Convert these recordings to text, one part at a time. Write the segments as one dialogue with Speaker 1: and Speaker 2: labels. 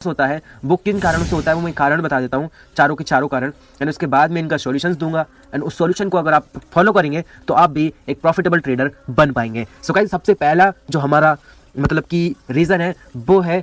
Speaker 1: होता है वो किन कारणों से होता है वो मैं कारण बता देता हूँ, चारों के चारों कारण, एंड उसके बाद मैं इनका सॉल्यूशंस दूंगा। एंड उस सॉल्यूशन को अगर आप फॉलो करेंगे तो आप भी एक प्रॉफिटेबल ट्रेडर बन पाएंगे। सो गाइस, सबसे पहला जो हमारा मतलब कि रीज़न है वो है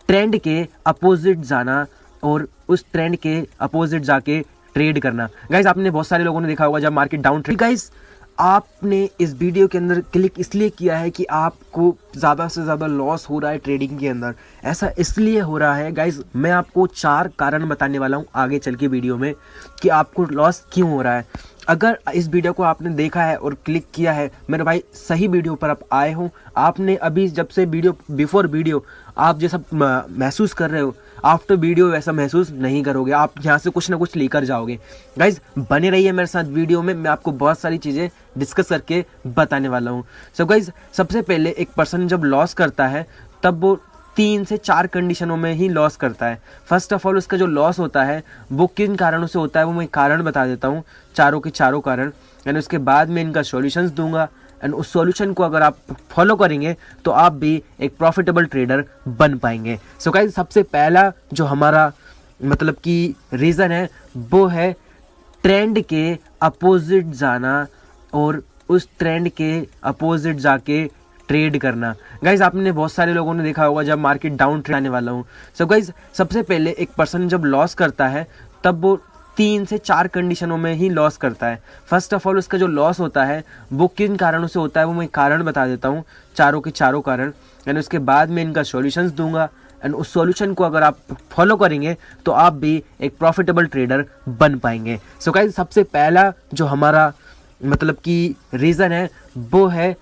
Speaker 1: ट्रेंड के अपोजिट जाना और उस ट्रेंड के अपोजिट जाके ट्रेड करना। गाइस, आपने बहुत सारे लोगों ने देखा होगा जब मार्केट डाउन ट्रेड, गाइस आपने इस वीडियो के अंदर क्लिक इसलिए किया है कि आपको ज़्यादा से ज़्यादा लॉस हो रहा है ट्रेडिंग के अंदर। ऐसा इसलिए हो रहा है गाइस, मैं आपको 4 कारण बताने वाला हूँ आगे चल के वीडियो में कि आपको लॉस क्यों हो रहा है। अगर इस वीडियो को आपने देखा है और क्लिक किया है मेरे भाई, सही वीडियो पर आप आए हो। आपने अभी जब से वीडियो बिफोर वीडियो आप जैसा महसूस कर रहे हो, आफ्टर वीडियो वैसा महसूस नहीं करोगे। आप यहाँ से कुछ ना कुछ लेकर जाओगे। गाइज, बने रहिए मेरे साथ वीडियो में, मैं आपको बहुत सारी चीज़ें डिस्कस करके बताने वाला हूँ। सो गाइज, सबसे पहले एक पर्सन जब लॉस करता है तब वो 3 से 4 कंडीशनों में ही लॉस करता है। फर्स्ट ऑफ ऑल, उसका जो लॉस होता है वो किन कारणों से होता है वो मैं कारण बता देता हूँ, चारों के चारों कारण, एंड उसके बाद मैं इनका सॉल्यूशंस दूंगा। एंड उस सॉल्यूशन को अगर आप फॉलो करेंगे तो आप भी एक प्रॉफिटेबल ट्रेडर बन पाएंगे। सो गाइस, सबसे पहला जो हमारा मतलब कि रीज़न है वो है ट्रेंड के अपोजिट जाना और उस ट्रेंड के अपोजिट जाके ट्रेड करना। गाइज, आपने बहुत सारे लोगों ने देखा होगा जब मार्केट डाउन ट्रेड आने वाला हूँ। सो गाइज, सबसे पहले एक पर्सन जब लॉस करता है तब वो 3 से 4 कंडीशनों में ही लॉस करता है। फर्स्ट ऑफ ऑल, उसका जो लॉस होता है वो किन कारणों से होता है वो मैं कारण बता देता हूँ, चारों के चारों कारण, एंड उसके बाद मैं इनका सॉल्यूशंस दूंगा। एंड उस सॉल्यूशन को अगर आप फॉलो करेंगे तो आप भी एक प्रॉफिटेबल ट्रेडर बन पाएंगे। सो गाइज, सबसे पहला जो हमारा मतलब कि रीज़न है वो है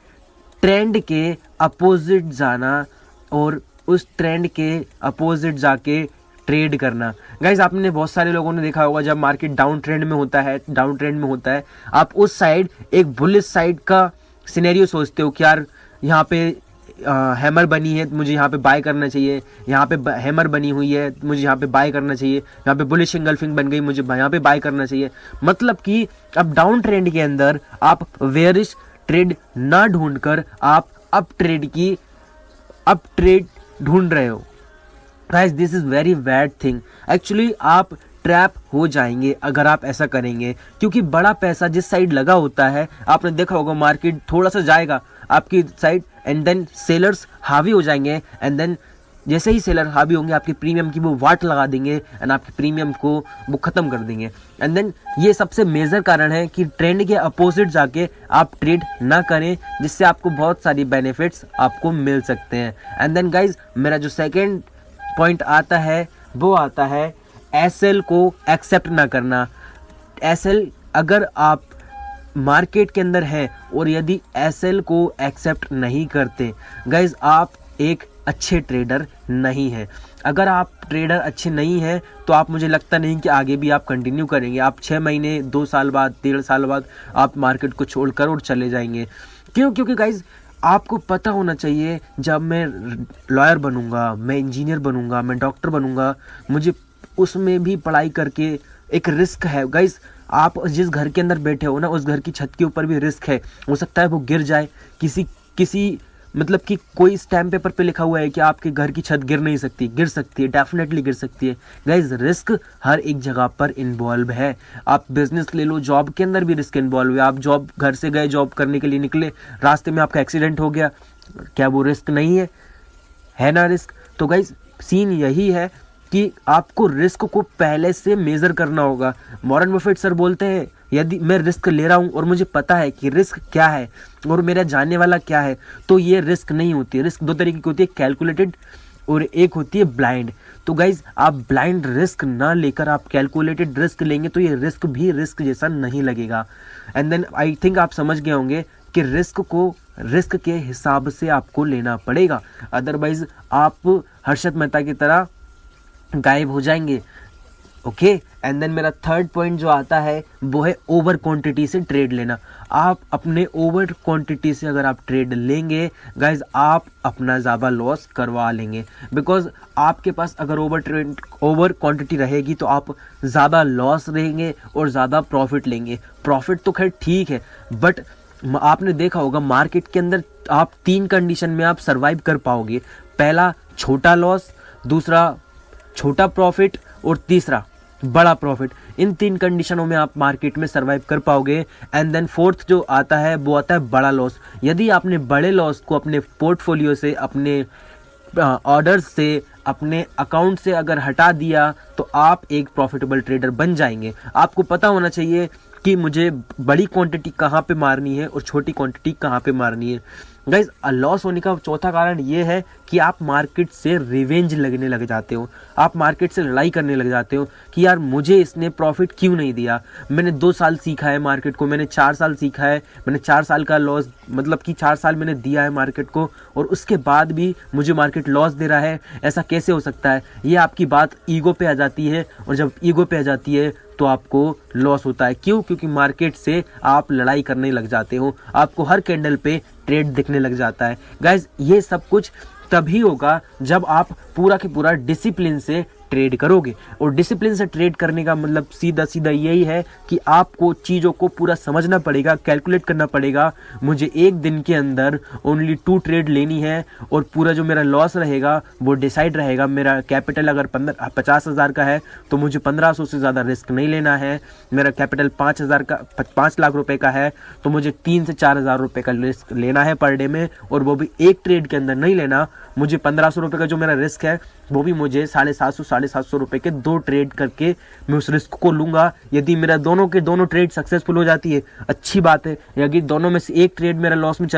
Speaker 1: ट्रेंड के अपोजिट जाना और उस ट्रेंड के अपोजिट जाके ट्रेड करना। गाइज, आपने बहुत सारे लोगों ने देखा होगा जब मार्केट डाउन ट्रेंड में होता है, आप उस साइड एक बुलिश साइड का सिनेरियो सोचते हो कि यार यहाँ पे हैमर बनी है, मुझे यहाँ पे बाय करना चाहिए, यहाँ पे हैमर बनी हुई है, मुझे यहाँ पे बाय करना चाहिए, यहाँ पे बुलिश इंगल्फिंग बन गई, मुझे यहाँ पे बाय करना चाहिए। मतलब कि अब डाउन ट्रेंड के अंदर आप वेयरिश ट्रेड ना ढूंढकर आप अप ट्रेड ढूंढ रहे हो। Guys, this is very bad thing. Actually आप ट्रैप हो जाएंगे अगर आप ऐसा करेंगे, क्योंकि बड़ा पैसा जिस साइड लगा होता है, आपने देखा होगा मार्केट थोड़ा सा जाएगा आपकी साइड एंड देन सेलर्स हावी हो जाएंगे, एंड देन जैसे ही सेलर हावी होंगे आपके प्रीमियम की वो वाट लगा देंगे एंड आपके प्रीमियम को वो ख़त्म कर देंगे। एंड देन ये सबसे मेजर कारण है कि ट्रेंड के अपोजिट जाके आप ट्रेड ना करें, जिससे आपको बहुत सारी बेनिफिट्स आपको मिल सकते हैं। एंड देन गाइज, मेरा जो सेकेंड पॉइंट आता है वो आता है एसएल को एक्सेप्ट ना करना। एसएल, अगर आप मार्केट के अंदर हैं और यदि एसएल को एक्सेप्ट नहीं करते, गाइज आप एक अच्छे ट्रेडर नहीं हैं। अगर आप ट्रेडर अच्छे नहीं हैं तो आप, मुझे लगता नहीं कि आगे भी आप कंटिन्यू करेंगे। आप 6 महीने 2 साल बाद 1.5 साल बाद आप मार्केट को छोड़कर और चले जाएंगे। क्यों? क्योंकि गाइज आपको पता होना चाहिए, जब मैं लॉयर बनूंगा, मैं इंजीनियर बनूंगा, मैं डॉक्टर बनूंगा, मुझे उसमें भी पढ़ाई करके एक रिस्क है। गाइज, आप जिस घर के अंदर बैठे हो ना, उस घर की छत के ऊपर भी रिस्क है। हो सकता है वो गिर जाए, किसी मतलब कि कोई स्टैम्प पेपर पे लिखा हुआ है कि आपके घर की छत गिर नहीं सकती, गिर सकती है, डेफिनेटली गिर सकती है। गाइज, रिस्क हर एक जगह पर इन्वॉल्व है। आप बिजनेस ले लो, जॉब के अंदर भी रिस्क इन्वॉल्व है। आप जॉब, घर से गए जॉब करने के लिए निकले, रास्ते में आपका एक्सीडेंट हो गया, क्या वो रिस्क नहीं है ना रिस्क? तो गाइज, सीन यही है कि आपको रिस्क को पहले से मेजर करना होगा। वॉरेन बफेट सर बोलते हैं, यदि मैं रिस्क ले रहा हूँ और मुझे पता है कि रिस्क क्या है और मेरा जानने वाला क्या है, तो ये रिस्क नहीं होती। रिस्क 2 तरीके की होती है, कैलकुलेटेड और एक होती है ब्लाइंड। तो गाइज, आप ब्लाइंड रिस्क ना लेकर आप कैलकुलेटेड रिस्क लेंगे तो ये रिस्क भी रिस्क जैसा नहीं लगेगा। एंड देन आई थिंक आप समझ गए होंगे कि रिस्क को रिस्क के हिसाब से आपको लेना पड़ेगा, अदरवाइज आप हर्षद मेहता की तरह गायब हो जाएंगे। ओके, एंड देन मेरा थर्ड पॉइंट जो आता है वो है ओवर क्वांटिटी से ट्रेड लेना। आप अपने ओवर क्वांटिटी से अगर आप ट्रेड लेंगे गाइज, आप अपना ज़्यादा लॉस करवा लेंगे। बिकॉज आपके पास अगर ओवर क्वांटिटी रहेगी तो आप ज़्यादा लॉस रहेंगे और ज़्यादा प्रॉफिट लेंगे। प्रॉफिट तो खैर ठीक है, बट आपने देखा होगा मार्केट के अंदर आप 3 कंडीशन में आप सर्वाइव कर पाओगे। पहला, छोटा लॉस, दूसरा छोटा प्रॉफिट और तीसरा बड़ा प्रॉफिट। इन 3 कंडीशनों में आप मार्केट में सर्वाइव कर पाओगे। एंड देन फोर्थ जो आता है वो आता है बड़ा लॉस। यदि आपने बड़े लॉस को अपने पोर्टफोलियो से, अपने ऑर्डर्स से, अपने अकाउंट से अगर हटा दिया तो आप एक प्रॉफिटेबल ट्रेडर बन जाएंगे। आपको पता होना चाहिए कि मुझे बड़ी क्वांटिटी कहाँ पे मारनी है और छोटी क्वांटिटी कहाँ पे मारनी है। गाइज, लॉस होने का चौथा कारण ये है कि आप मार्केट से रिवेंज लगने लग जाते हो। आप मार्केट से लड़ाई करने लग जाते हो कि यार मुझे इसने प्रॉफिट क्यों नहीं दिया। मैंने 2 साल सीखा है मार्केट को, मैंने 4 साल सीखा है, मैंने 4 साल का लॉस, मतलब कि 4 साल मैंने दिया है मार्केट को, और उसके बाद भी मुझे मार्केट लॉस दे रहा है। ऐसा कैसे हो सकता है? ये आपकी बात ईगो पे आ जाती है, और जब ईगो पे आ जाती है तो आपको लॉस होता है। क्यों? क्योंकि मार्केट से आप लड़ाई करने लग जाते हो, आपको हर कैंडल पे ट्रेड दिखने लग जाता है। गाइज, ये सब कुछ तभी होगा जब आप पूरा के पूरा डिसिप्लिन से ट्रेड करोगे। और डिसिप्लिन से ट्रेड करने का मतलब सीधा सीधा यही है कि आपको चीज़ों को पूरा समझना पड़ेगा, कैलकुलेट करना पड़ेगा। मुझे एक दिन के अंदर ओनली 2 ट्रेड लेनी है, और पूरा जो मेरा लॉस रहेगा वो डिसाइड रहेगा। मेरा कैपिटल अगर 50,000 का है तो मुझे 1500 से ज़्यादा रिस्क नहीं लेना है। मेरा कैपिटल 5 लाख रुपए का है तो मुझे 3 से 4,000 रुपये का रिस्क लेना है पर डे में, और वो भी एक ट्रेड के अंदर नहीं लेना। मुझे 1500 रुपये का जो मेरा रिस्क है वो भी मुझे 750 रुपये के 2 ट्रेड करके मैं उस रिस्क को लूँगा। यदि मेरा दोनों के दोनों ट्रेड सक्सेसफुल हो जाती है, अच्छी बात है। यदि दोनों में से एक ट्रेड मेरा लॉस में चला